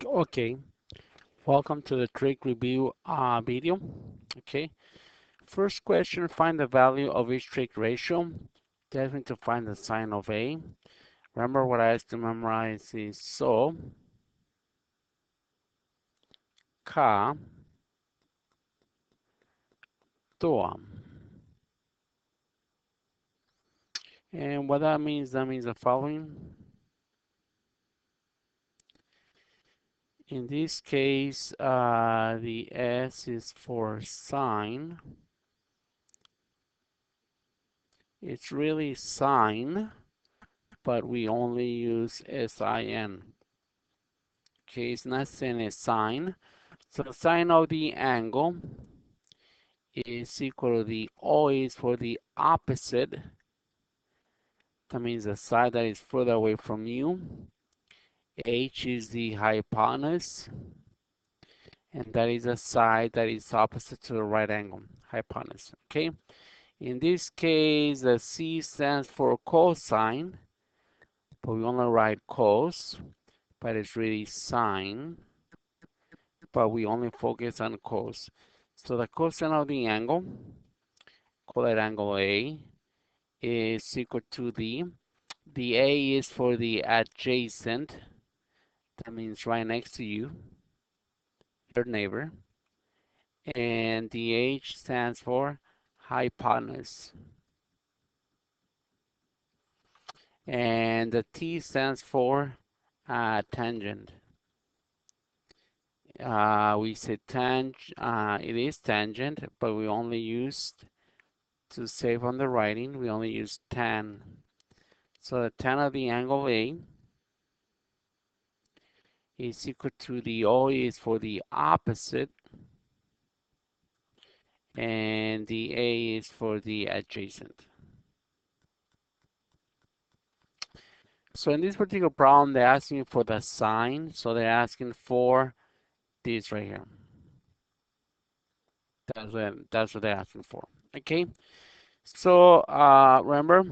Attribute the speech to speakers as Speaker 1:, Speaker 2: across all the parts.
Speaker 1: Okay, welcome to the trig review video. Okay, first question, find the value of each trig ratio. Definitely to find the sine of A. Remember what I asked to memorize is so ka toa. And what that means the following. In this case, the S is for sine. It's really sine, but we only use sin. Okay, it's not saying a sine. So sine of the angle is equal to the O is for the opposite. That means the side that is further away from you. H is the hypotenuse, and that is a side that is opposite to the right angle, hypotenuse. Okay. In this case, the C stands for cosine, but we only write cos, but it's really sine, but we only focus on cos. So the cosine of the angle, call it angle A, is equal to the A is for the adjacent, that means right next to you, your neighbor, and the H stands for hypotenuse, and the T stands for tangent. We say it is tangent, but we only used to save on the writing, we only use tan. So the tan of the angle A is equal to the O is for the opposite, and the A is for the adjacent. So in this particular problem, they're asking for the sine, so they're asking for this right here. That's what they're asking for. Okay. So remember,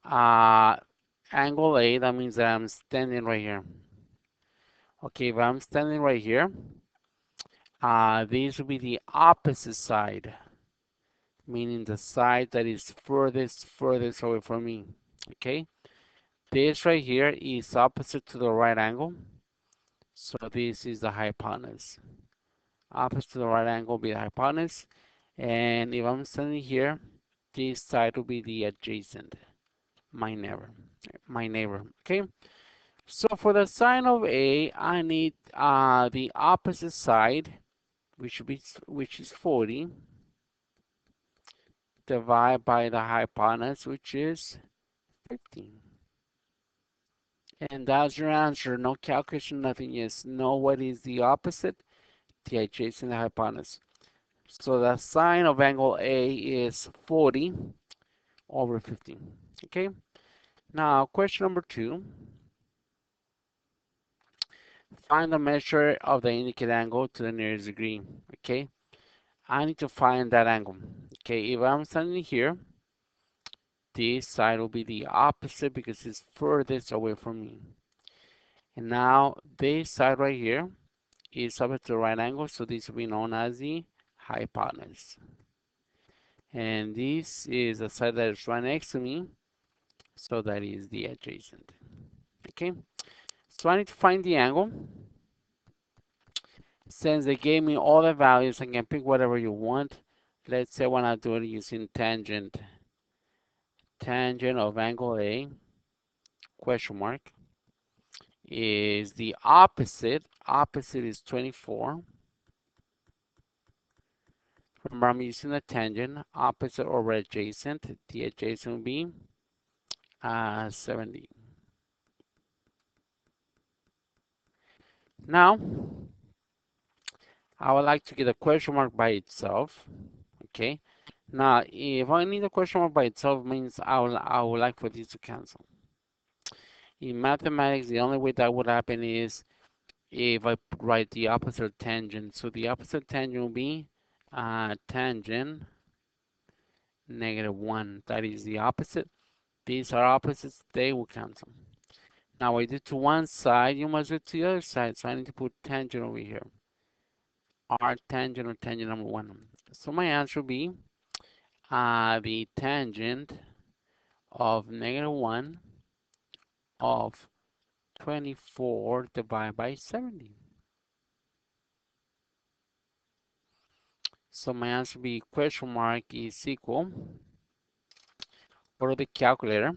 Speaker 1: uh, angle A, that means that I'm standing right here. Okay, if I'm standing right here, this will be the opposite side, meaning the side that is furthest away from me. Okay, this right here is opposite to the right angle, so this is the hypotenuse. Opposite to the right angle will be the hypotenuse, and if I'm standing here, this side will be the adjacent, my neighbor, my neighbor. Okay, so for the sine of A, I need the opposite side, which is 40, divided by the hypotenuse, which is 15. And that's your answer. No calculation, nothing. Yes, know what is the opposite? The adjacent hypotenuse. So the sine of angle A is 40 over 15. Okay. Now, question number 2. Find the measure of the indicated angle to the nearest degree. Okay. I need to find that angle. Okay. If I'm standing here, this side will be the opposite because it's furthest away from me. And now this side right here is subject to the right angle, so this will be known as the hypotenuse. And this is the side that is right next to me, so that is the adjacent. Okay, so I need to find the angle. Since they gave me all the values, I can pick whatever you want. Let's say I want to do it using tangent. Tangent of angle A, question mark, is the opposite. Opposite is 24. Remember, I'm using the tangent, opposite over adjacent. The adjacent will be 70. Now, I would like to get a question mark by itself. Okay. Now, if I need a question mark by itself, means I would like for this to cancel. In mathematics, the only way that would happen is if I write the opposite tangent. So the opposite tangent will be tangent -1. That is the opposite. These are opposites, they will cancel. Now I did to one side, you must do to the other side. So I need to put tangent over here. R tangent or tangent number one. So my answer will be the tangent of -1 of 24 divided by 70. So my answer will be question mark is equal. Go to the calculator.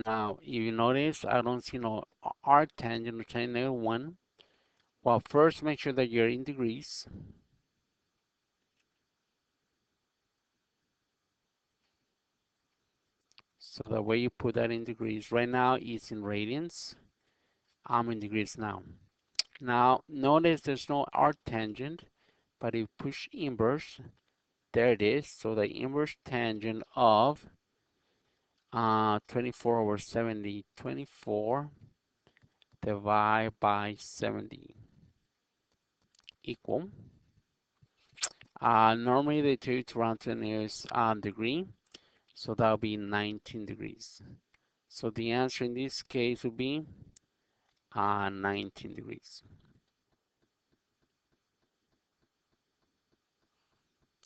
Speaker 1: Now, if you notice, I don't see no arctangent or tan -1. Well, first make sure that you're in degrees. So the way you put that in degrees right now is in radians. I'm in degrees now. Now, notice there's no arctangent, but if you push inverse, there it is. So the inverse tangent of 24 over 70, 24 divided by 70 equal. Normally they tell you to round to the nearest degree, so that'll be 19 degrees. So the answer in this case would be 19 degrees.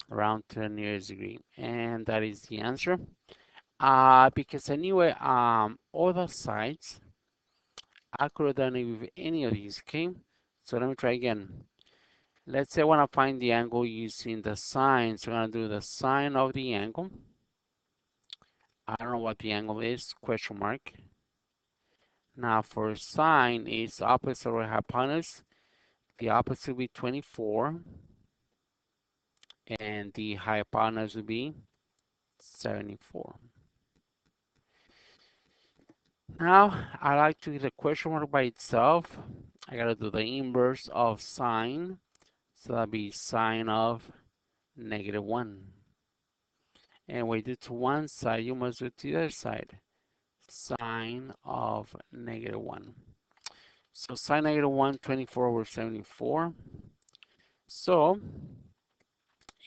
Speaker 1: Round to the nearest degree, and that is the answer. Because anyway, all the sides I could have done it with any of these. Okay, so let me try again. Let's say I want to find the angle using the sine, so I'm going to do the sine of the angle. I don't know what the angle is, question mark. Now for sine is opposite of hypotenuse. The opposite will be 24, and the hypotenuse will be 74. Now I like to get the question mark by itself. I gotta do the inverse of sine, so that'll be sine of -1. And when you do to one side, you must do to the other side. Sine of -1. So sine -1, 24 over 74. So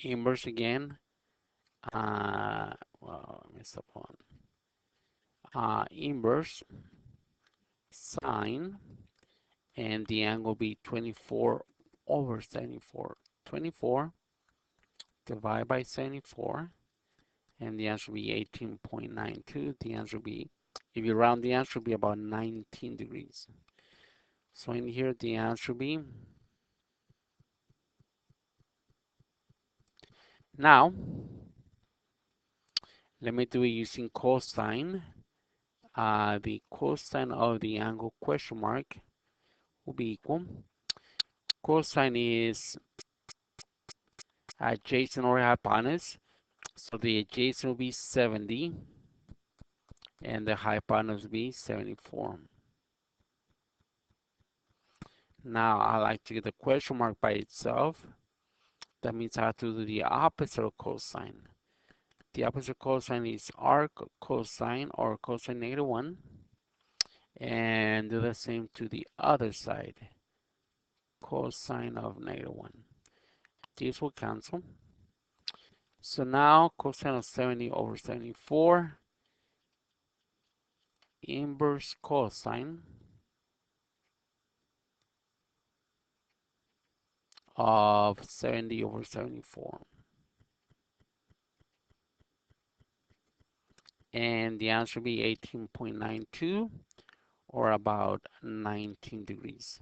Speaker 1: inverse again. Well, I messed up one. Inverse sine, and the angle will be 24 over 74. 24 divided by 74, and the answer will be 18.92. The answer will be, if you round the answer, will be about 19 degrees. So in here, the answer will be, now, let me do it using cosine. The cosine of the angle question mark will be equal. Cosine is adjacent or hypotenuse. So the adjacent will be 70 and the hypotenuse will be 74. Now I like to get the question mark by itself. That means I have to do the opposite of cosine. The opposite of cosine is arc cosine or cosine -1. And do the same to the other side. Cosine of -1. These will cancel. So now cosine of 70 over 74, inverse cosine of 70 over 74. And the answer will be 18.92 or about 19 degrees.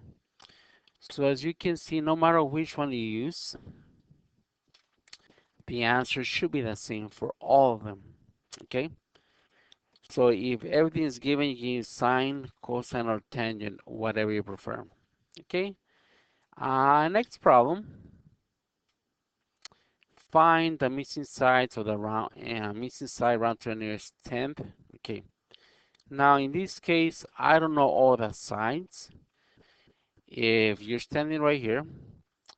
Speaker 1: So as you can see, no matter which one you use, the answer should be the same for all of them, okay? So if everything is given, you can use sine, cosine, or tangent, whatever you prefer, okay? Next problem. Find the missing sides of the round missing side round to the nearest tenth. Okay. Now in this case, I don't know all the sides. If you're standing right here,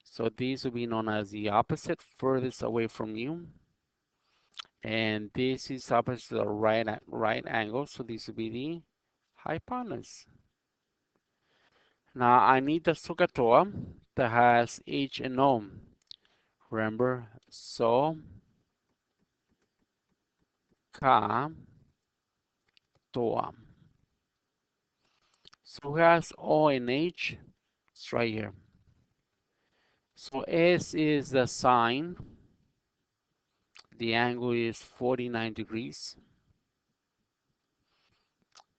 Speaker 1: so these will be known as the opposite furthest away from you. And this is opposite to the right angle, so this will be the hypotenuse. Now I need the SOHCAHTOA that has H and O. Remember, so ka toa. So who has O and H? It's right here. So S is the sine. The angle is 49 degrees.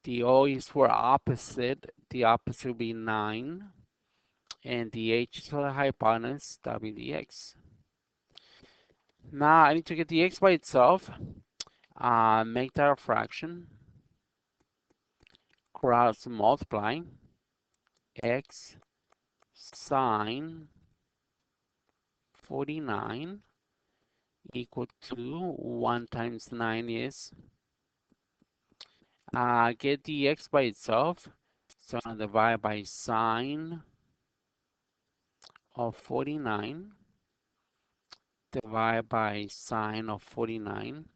Speaker 1: The O is for opposite. The opposite will be 9. And the H is for the hypotenuse. That'll be the X. Now I need to get the X by itself. Make that a fraction. Cross multiply. X sine 49 equal to 1 times 9 is, get the X by itself. So I'm going to divide by sine of 49. Divide by sine of 49.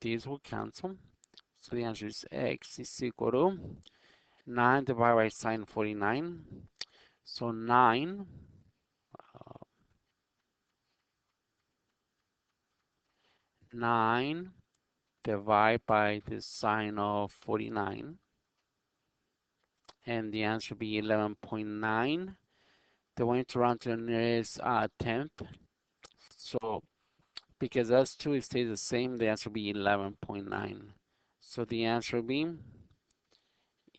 Speaker 1: These will cancel. So the answer is X is equal to 9 divided by sine 49. So 9 divided by the sine of 49. And the answer will be 11.9. The one to round to the nearest tenth. So because that's 2, it stays the same, the answer will be 11.9. So the answer will be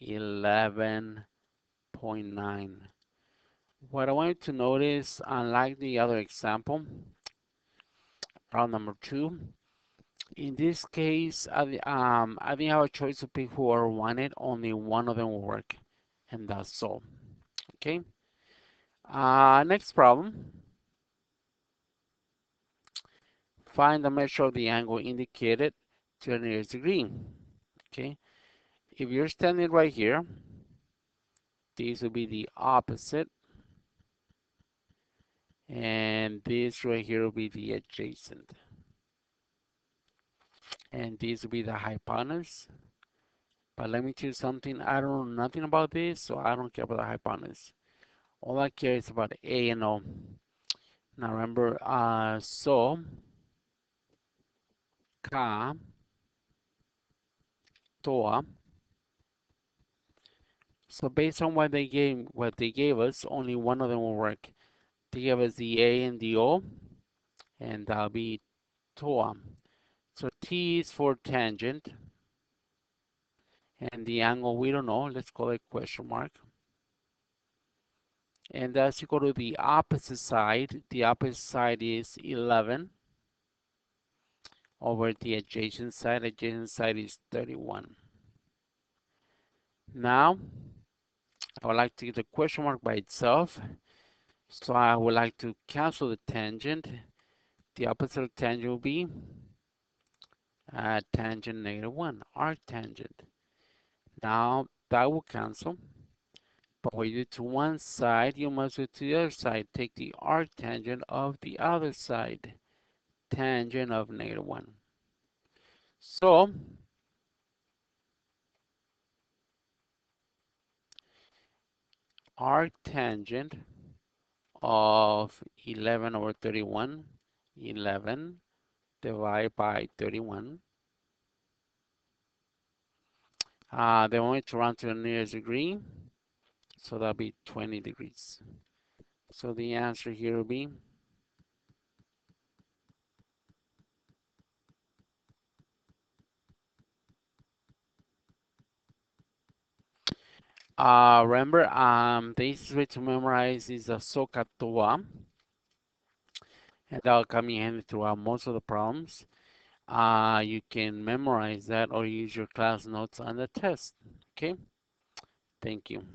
Speaker 1: 11.9. What I want you to notice, unlike the other example, round number 2, in this case, I didn't have a choice of pick whoever wanted. Only one of them will work, and that's all. Okay. Next problem. Find the measure of the angle indicated to the nearest degree. Okay. If you're standing right here, this will be the opposite, and this right here will be the adjacent, and this will be the hypotenuse. But let me tell you something, I don't know nothing about this, so I don't care about the hypotenuse. All I care is about A and O. Now remember, so ka toa. So based on what they gave us, only one of them will work. They gave us the A and the O, and that'll be toa. So T is for tangent, and the angle we don't know. Let's call it question mark. And that's equal to the opposite side. The opposite side is 11 over the adjacent side. Adjacent side is 31. Now, I would like to get the question mark by itself. So I would like to cancel the tangent. The opposite of tangent will be tangent -1, arctangent. Now that will cancel. But when you do to one side, you must do to the other side. Take the arctangent of the other side. Tangent of -1. So arctangent of 11 over 31, 11 divided by 31. Then we want to round to the nearest degree, so that'll be 20 degrees. So the answer here will be remember, the easiest way to memorize is the SOHCAHTOA, and that'll come in handy throughout most of the problems. You can memorize that or use your class notes on the test. Okay, thank you.